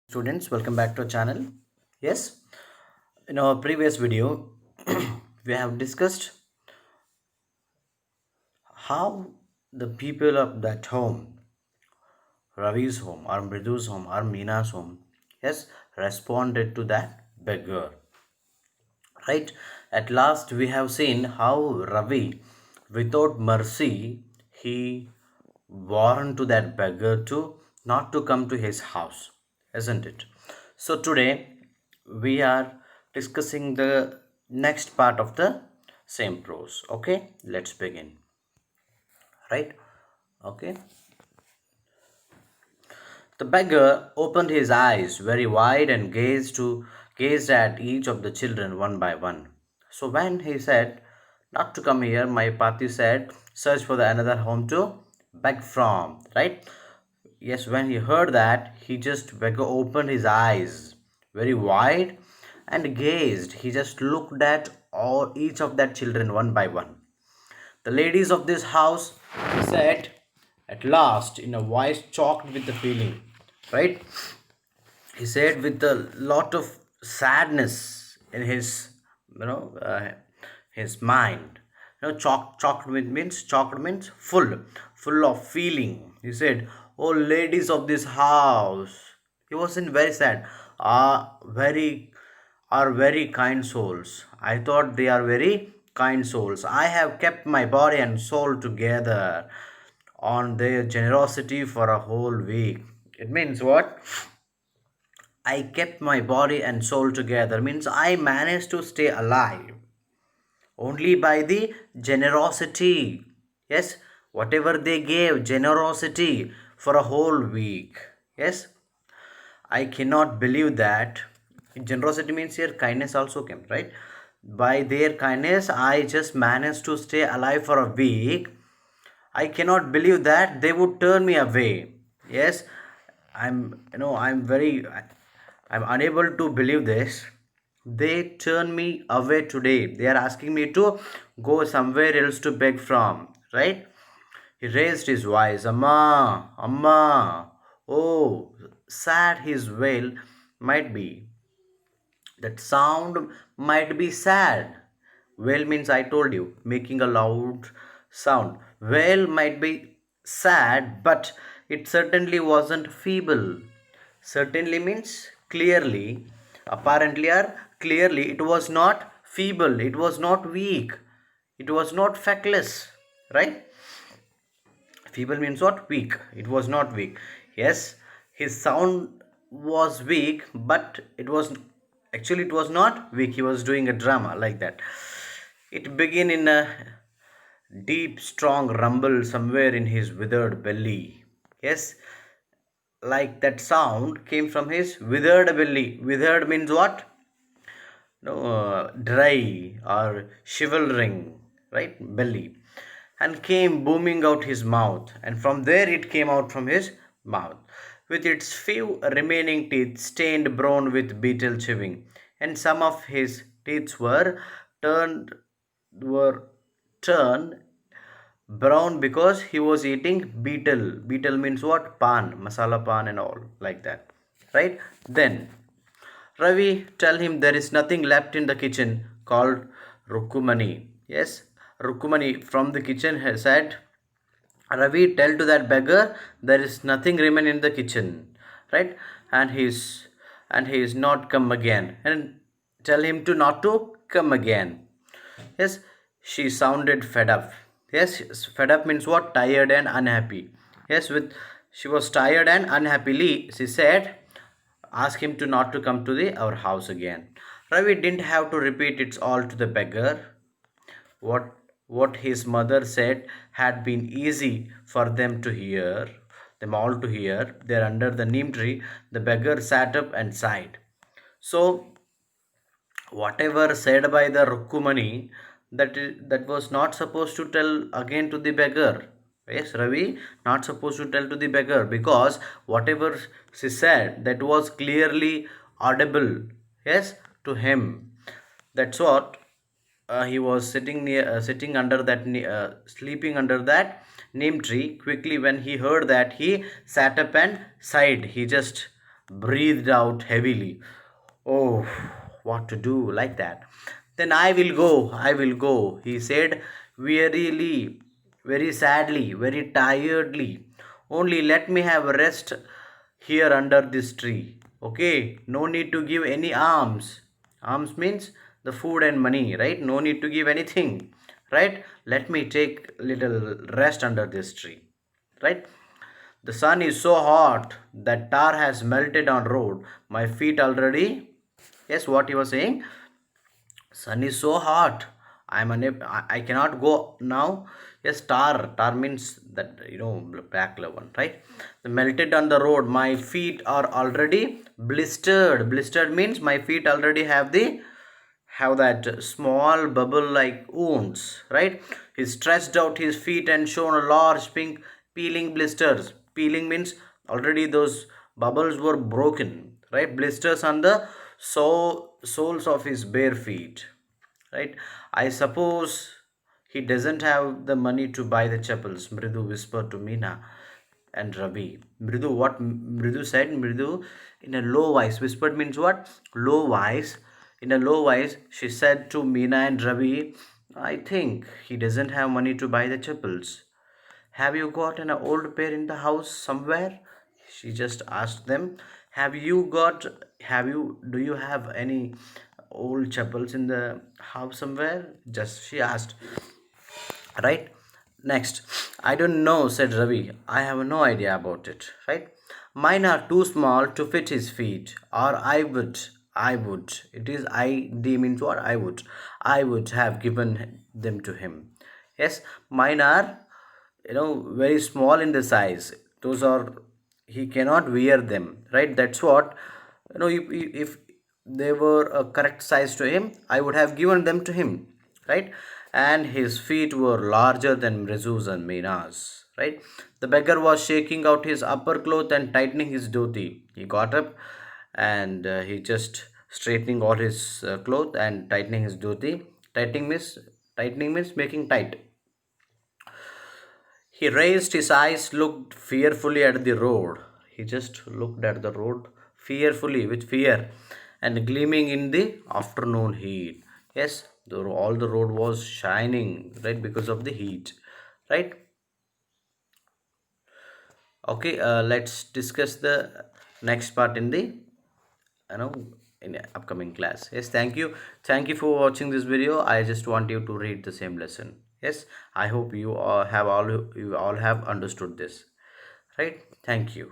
Students, welcome back to our channel. Yes, in our previous video we have discussed how the people of that home, Ravi's home or Mridu's home or Meena's home, yes, responded to that beggar. Right? At last we have seen how Ravi, without mercy, he warned to that beggar to not to come to his house, isn't it? So today we are discussing the next part of the same prose. Okay, let's begin. Right? Okay. The beggar opened his eyes very wide and gazed at each of the children one by one. So when he said, "Not to come here," my Pati said, "Search for the another home to beg from." Right? Yes, when he heard that, he just beggar opened his eyes very wide and gazed. He just looked at all each of that children one by one. The ladies of this house, he said at last in a voice choked with the feeling, right? He said with a lot of sadness in his, you know, his mind. Chalked means full, full of feeling. He said, "Oh, ladies of this house," he wasn't very sad. Very are very kind souls. I thought they are very kind souls. I have kept my body and soul together on their generosity for a whole week. It means what? I kept my body and soul together means I managed to stay alive only by the generosity. Yes, whatever they gave, generosity for a whole week. Yes, I cannot believe that. Generosity means here kindness also came, right? By their kindness, I just managed to stay alive for a week. I cannot believe that they would turn me away. Yes, I'm unable to believe this. They turn me away today. They are asking me to go somewhere else to beg from, right? He raised his voice, "Amma, Amma." Oh, sad his wail might be. That sound might be sad. Wail means I told you, making a loud sound. Wail might be sad, but it certainly wasn't feeble. Certainly means clearly, apparently or clearly, it was not feeble, it was not weak, it was not feckless, right? Feeble means what? Weak. It was not weak. Yes, his sound was weak, but it was not weak. He was doing a drama like that. It began in a deep, strong rumble somewhere in his withered belly. Yes, like that sound came from his withered belly. Withered means what? No, dry or shivering, right? Belly, and came booming out his mouth, and from there it came out from his mouth, with its few remaining teeth stained brown with beetle chewing, and some of his teeth turned were turned brown because he was eating beetle. Beetle means what? Pan, masala pan, and all like that, right? Then Ravi, tell him there is nothing left in the kitchen called Rukumani. Yes, Rukumani from the kitchen has said, "Ravi, tell to that beggar there is nothing remain in the kitchen." Right? And he is not come again. And tell him to not to come again. Yes, she sounded fed up. Yes, fed up means what? Tired and unhappy. Yes, with she was tired and unhappily, she said, "Ask him to not to come to the our house again." Ravi didn't have to repeat it all to the beggar. What his mother said had been easy for them all to hear. There under the neem tree, the beggar sat up and sighed. So whatever said by the Rukkumani, that was not supposed to tell again to the beggar. Yes, Ravi, not supposed to tell to the beggar, because whatever she said, that was clearly audible. Yes, to him. That's what he was sitting under that sleeping under that neem tree. Quickly, when he heard that, he sat up and sighed. He just breathed out heavily. Oh, what to do like that? Then I will go, he said wearily, very sadly, very tiredly. Only let me have a rest here under this tree. Okay, no need to give any alms. Alms means the food and money, right? No need to give anything, right? Let me take little rest under this tree, right? The sun is so hot that tar has melted on road. My feet already. Yes, what he was saying. Sun is so hot. I'm unable. I cannot go now. Yes, tar means that black one, right? The melted on the road. My feet are already blistered. Blistered means my feet already have that small bubble like wounds, right? He stretched out his feet and shown a large pink peeling blisters. Peeling means already those bubbles were broken, right? Blisters on the soles of his bare feet, right? I suppose he doesn't have the money to buy the chapels, Mridu whispered to Meena and Ravi. Mridu said, Mridu in a low voice. Whispered means what? Low voice. In a low voice, she said to Meena and Ravi, I think he doesn't have money to buy the chapels. Have you got an old pair in the house somewhere? She just asked them. Do you have any old chapels in the house somewhere? Just she asked, right? Next, I don't know, said Ravi. I have no idea about it, right? Mine are too small to fit his feet, or I would. It is I D means what? I would have given them to him. Yes, mine are, very small in the size. Those are, he cannot wear them, right? That's what, if they were a correct size to him, I would have given them to him, right? And his feet were larger than Mrizu's and Meena's, right? The beggar was shaking out his upper cloth and tightening his dhoti. He got up and he just straightening all his cloth and tightening his dhoti. Tightening means making tight. He raised his eyes, looked fearfully at the road. He just looked at the road fearfully, with fear, and gleaming in the afternoon heat. Yes, all the road was shining, right, because of the heat, right? Okay, let's discuss the next part in the know in the upcoming class. Yes, thank you for watching this video. I just want you to read the same lesson. Yes, I hope you all have understood this, right? Thank you.